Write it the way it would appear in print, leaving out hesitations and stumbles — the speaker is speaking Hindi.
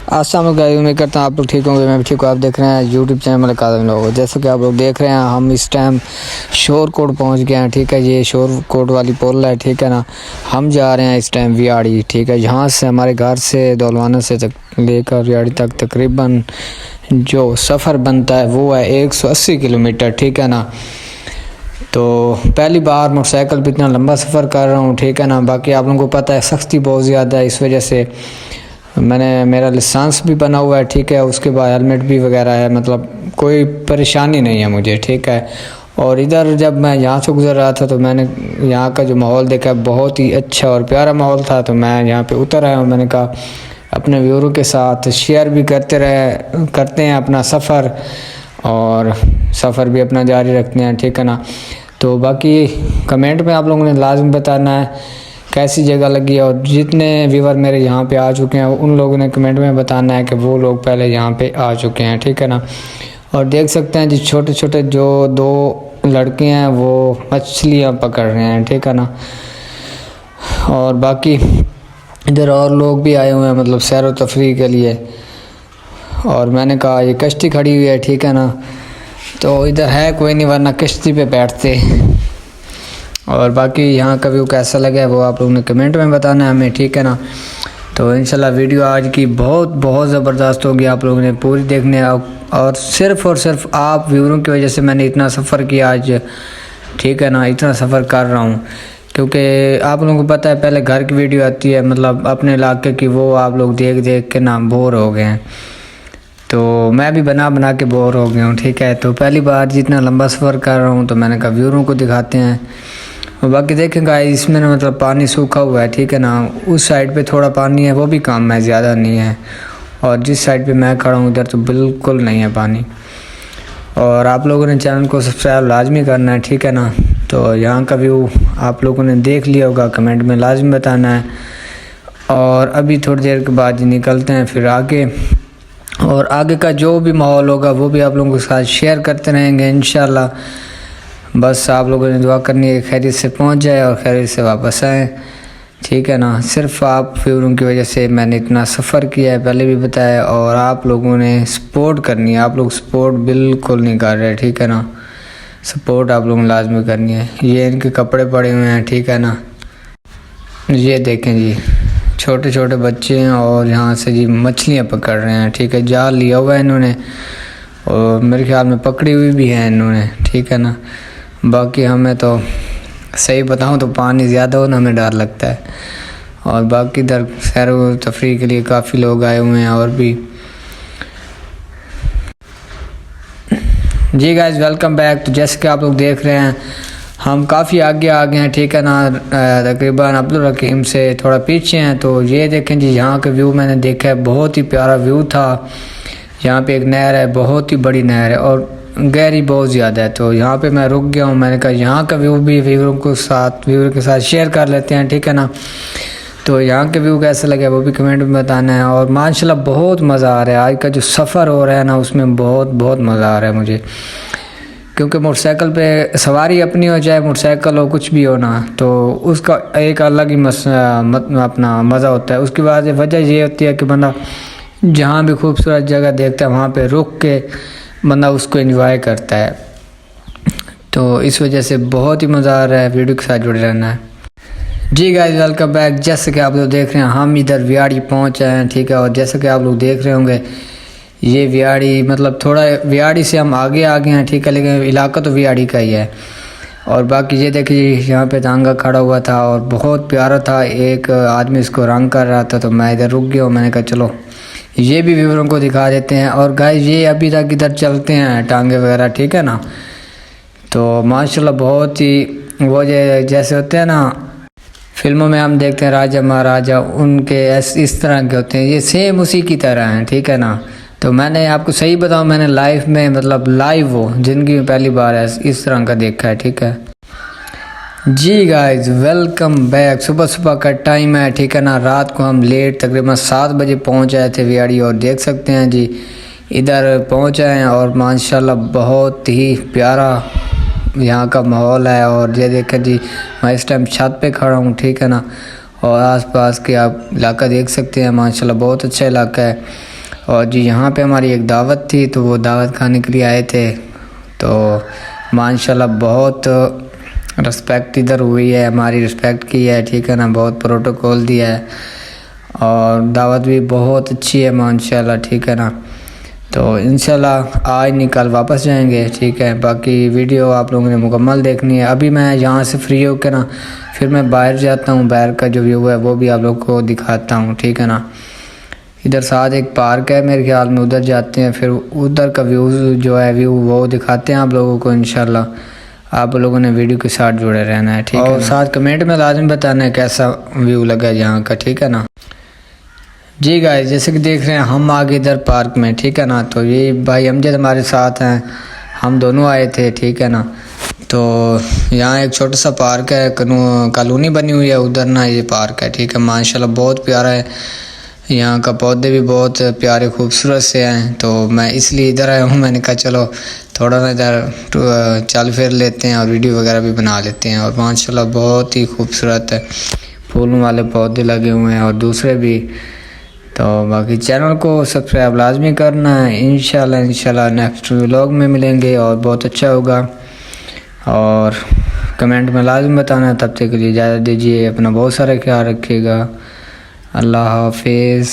अस्सलाम वालेकुम, उम्मीद करता हूँ आप लोग ठीक होंगे। मैं भी ठीक हूँ। आप देख रहे हैं यूट्यूब चैनल मेरे कादम लोग। जैसे कि आप लोग देख रहे हैं, हम इस टाइम शोरकोट पहुँच गए हैं। ठीक है, ये शोरकोट वाली पुल है। ठीक है ना, हम जा रहे हैं इस टाइम वियाड़ी। ठीक है, यहाँ से हमारे घर से दौलवाना से लेकर वियाड़ी तक तकरीबन जो सफ़र बनता है वो है 180 किलोमीटर। ठीक है ना, तो पहली बार मोटरसाइकिल पर इतना लंबा सफ़र कर रहा हूँ। ठीक है ना, बाकी आप लोगों को पता है सख्ती बहुत ज़्यादा है, इस वजह से मेरा लाइसेंस भी बना हुआ है। ठीक है, उसके बाद हेलमेट भी वगैरह है, मतलब कोई परेशानी नहीं है मुझे। ठीक है, और इधर जब मैं यहाँ से गुज़र रहा था तो मैंने यहाँ का जो माहौल देखा, बहुत ही अच्छा और प्यारा माहौल था। तो मैं यहाँ पे उतर आया हूँ। मैंने कहा अपने व्यूअरों के साथ शेयर भी करते हैं अपना सफ़र, और सफ़र भी अपना जारी रखते हैं। ठीक है ना, तो बाकी कमेंट में आप लोगों ने लाजम बताना है कैसी जगह लगी है, और जितने व्यूवर मेरे यहाँ पे आ चुके हैं उन लोगों ने कमेंट में बताना है कि वो लोग पहले यहाँ पे आ चुके हैं। ठीक है ना, और देख सकते हैं जी छोटे छोटे जो दो लड़के हैं वो मछलियाँ पकड़ रहे हैं। ठीक है ना, और बाकी इधर और लोग भी आए हुए हैं, मतलब सैर व तफरीह के लिए। और मैंने कहा ये कश्ती खड़ी हुई है। ठीक है ना, तो इधर है कोई नहीं, वरना कश्ती पे बैठते। और बाकी यहाँ का व्यू कैसा लगा है वो आप लोगों ने कमेंट में बताना है हमें। ठीक है ना, तो इंशाल्लाह वीडियो आज की बहुत ज़बरदस्त होगी, आप लोगों ने पूरी देखने। और सिर्फ आप व्यूअरों की वजह से मैंने इतना सफ़र किया आज। ठीक है ना, इतना सफ़र कर रहा हूँ क्योंकि आप लोगों को पता है पहले घर की वीडियो आती है, मतलब अपने इलाके की, वो आप लोग देख के ना बोर हो गए हैं। तो मैं भी बना के बोर हो गया हूँ। ठीक है, तो पहली बार जितना लंबा सफ़र कर रहा हूँ तो मैंने कहा व्यूअरों को दिखाते हैं। और बाकी देखेंगे इसमें ना, मतलब पानी सूखा हुआ है। ठीक है ना, उस साइड पे थोड़ा पानी है, वो भी कम है, ज़्यादा नहीं है। और जिस साइड पे मैं खड़ा हूँ उधर तो बिल्कुल नहीं है पानी। और आप लोगों ने चैनल को सब्सक्राइब लाजमी करना है। ठीक है ना, तो यहाँ का व्यू आप लोगों ने देख लिया होगा, कमेंट में लाजमी बताना है। और अभी थोड़ी देर के बाद निकलते हैं फिर आगे, और आगे का जो भी माहौल होगा वो भी आप लोगों के साथ शेयर करते रहेंगे इंशाल्लाह। बस आप लोगों ने दुआ करनी है खैरियत से पहुंच जाए और खैरियत से वापस आएँ। ठीक है ना, सिर्फ आप व्यूअरों की वजह से मैंने इतना सफ़र किया है, पहले भी बताया। और आप लोगों ने सपोर्ट करनी है, आप लोग सपोर्ट बिल्कुल नहीं कर रहे। ठीक है ना, सपोर्ट आप लोगों ने लाजमी करनी है। ये इनके कपड़े पड़े हुए हैं। ठीक है ना, ये देखें जी छोटे छोटे बच्चे हैं और यहाँ से जी मछलियाँ पकड़ रहे हैं। ठीक है, जाल लिया हुआ है इन्होंने, और मेरे ख्याल में पकड़ी हुई भी है इन्होंने। ठीक है ना, बाकी हमें तो सही बताऊं तो पानी ज़्यादा हो ना हमें डर लगता है। और बाकी इधर सैर व तफरीह के लिए काफ़ी लोग आए हुए हैं। और भी जी गाइस, वेलकम बैक। तो जैसे कि आप लोग देख रहे हैं हम काफ़ी आगे आ गए हैं। ठीक है ना, तकरीबन अब्दुल हकीम से थोड़ा पीछे हैं। तो ये देखें जी, यहाँ का व्यू मैंने देखा है, बहुत ही प्यारा व्यू था। यहाँ पे एक नहर है, बहुत ही बड़ी नहर है और गहरी बहुत ज़्यादा है। तो यहाँ पे मैं रुक गया हूँ। मैंने कहा यहाँ का व्यू भी व्यूअर के साथ शेयर कर लेते हैं। ठीक है ना, तो यहाँ के व्यू कैसा लगे वो भी कमेंट में बताना है। और माशाल्लाह बहुत मज़ा आ रहा है, आज का जो सफ़र हो रहा है ना उसमें बहुत मज़ा आ रहा है मुझे, क्योंकि मोटरसाइकिल पे सवारी अपनी हो, चाहे मोटरसाइकिल हो, कुछ भी हो ना, तो उसका एक अलग ही अपना मज़ा होता है। उसके बाद वजह ये होती है कि बंदा जहाँ भी खूबसूरत जगह देखता है वहाँ पे रुक के बंदा उसको एंजॉय करता है। तो इस वजह से बहुत ही मज़ा आ रहा है, वीडियो के साथ जुड़े रहना है। जी गाइस, वेलकम बैक। जैसे कि आप लोग देख रहे हैं हम इधर वियाड़ी पहुँच आए हैं। ठीक है, और जैसे कि आप लोग देख रहे होंगे ये वियाड़ी, मतलब थोड़ा वियाड़ी से हम आगे आ गए हैं। ठीक है, लेकिन इलाका तो वियाड़ी का ही है। और बाकी ये देखिए यहाँ पे तांगा खड़ा हुआ था और बहुत प्यारा था, एक आदमी इसको रंग कर रहा था। तो मैं इधर रुक गया हूँ, मैंने कहा चलो ये भी व्यूअरों को दिखा देते हैं। और गाइस ये अभी तक इधर चलते हैं टांगे वगैरह। ठीक है ना, तो माशाल्लाह बहुत ही वो जैसे होते हैं ना फिल्मों में हम देखते हैं राजा महाराजा, उनके इस तरह के होते हैं, ये सेम उसी की तरह हैं। ठीक है ना, तो मैंने आपको सही बताऊं, मैंने लाइफ में, मतलब लाइव वो ज़िंदगी में पहली बार है इस तरह का देखा है। ठीक है जी गाइस, वेलकम बैक। सुबह का टाइम है। ठीक है ना, रात को हम लेट तकरीबन 7 बजे पहुंच आए थे वियाड़ी, और देख सकते हैं जी इधर पहुंच आए हैं। और माशाल्लाह बहुत ही प्यारा यहाँ का माहौल है। और ये देखें जी मैं इस टाइम छत पे खड़ा हूँ। ठीक है ना, और आसपास के आप इलाका देख सकते हैं, माशाल्लाह बहुत अच्छा इलाका है। और जी यहाँ पे हमारी एक दावत थी, तो वो दावत खाने के लिए आए थे। तो माशाल्लाह बहुत रिस्पेक्ट इधर हुई है, हमारी रिस्पेक्ट की है, ठीक है ना, बहुत प्रोटोकॉल दिया है और दावत भी बहुत अच्छी है माशाल्लाह, ठीक है ना। तो इंशाल्लाह आज नहीं कल वापस जाएंगे, ठीक है। बाकी वीडियो आप लोगों ने मुकम्मल देखनी है। अभी मैं यहाँ से फ्री होकर ना फिर मैं बाहर जाता हूँ, बाहर का जो व्यू है वो भी आप लोग को दिखाता हूँ, ठीक है ना। इधर साथ एक पार्क है मेरे ख्याल में, उधर जाते हैं, फिर उधर का व्यू जो है व्यू वो दिखाते हैं आप लोगों को इंशाल्लाह। आप लोगों ने वीडियो के साथ जुड़े रहना है, ठीक है। और साथ कमेंट में लाजिम बताना है कैसा व्यू लगा यहाँ का, ठीक है ना। जी गाइस, जैसे कि देख रहे हैं हम आगे इधर पार्क में, ठीक है ना। तो ये भाई अमजद हमारे साथ हैं, हम दोनों आए थे, ठीक है ना। तो यहाँ एक छोटा सा पार्क है, कॉलोनी बनी हुई है उधर ना, ये पार्क है, ठीक है। माशाल्लाह बहुत प्यारा है, यहाँ का पौधे भी बहुत प्यारे खूबसूरत से हैं। तो मैं इसलिए इधर आया हूँ, मैंने कहा चलो थोड़ा ना इधर चल फिर लेते हैं और वीडियो वगैरह भी बना लेते हैं। और माशाल्लाह बहुत ही खूबसूरत है, फूलों वाले पौधे लगे हुए हैं और दूसरे भी। तो बाकी चैनल को सब्सक्राइब लाजमी करना है। इंशाल्लाह नेक्स्ट व्लॉग में मिलेंगे और बहुत अच्छा होगा। और कमेंट में लाजमी बताना है। तब तक के लिए इजाज़त दीजिए, अपना बहुत सारा ख्याल रखिएगा। अल्लाह हाफिज़।